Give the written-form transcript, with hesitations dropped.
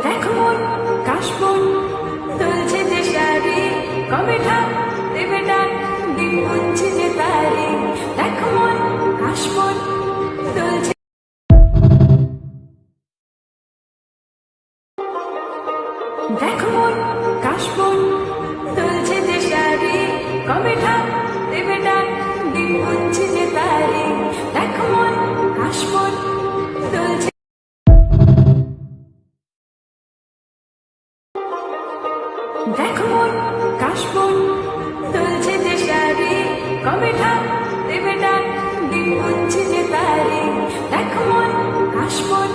দেখো মন কাশবন তুলছে যে শাড়ি, কবে ঠাক দেবে ডাক, দিন গুনছে যে তারি। দেখো মন কাশবন তুলছে, দেখো মন কাশবন তুলছে যে শাড়ি, কবে ঠাক দেবে ডাক, দিন গুনছে যে তারি। দেখো মন কাশবন তুলছে, দেখো মন কাশবন তুলছে যে শাড়ি, কবে ঠাক দেবে ডাক, দিন গুনছে যে তারি। দেখো মন কাশবন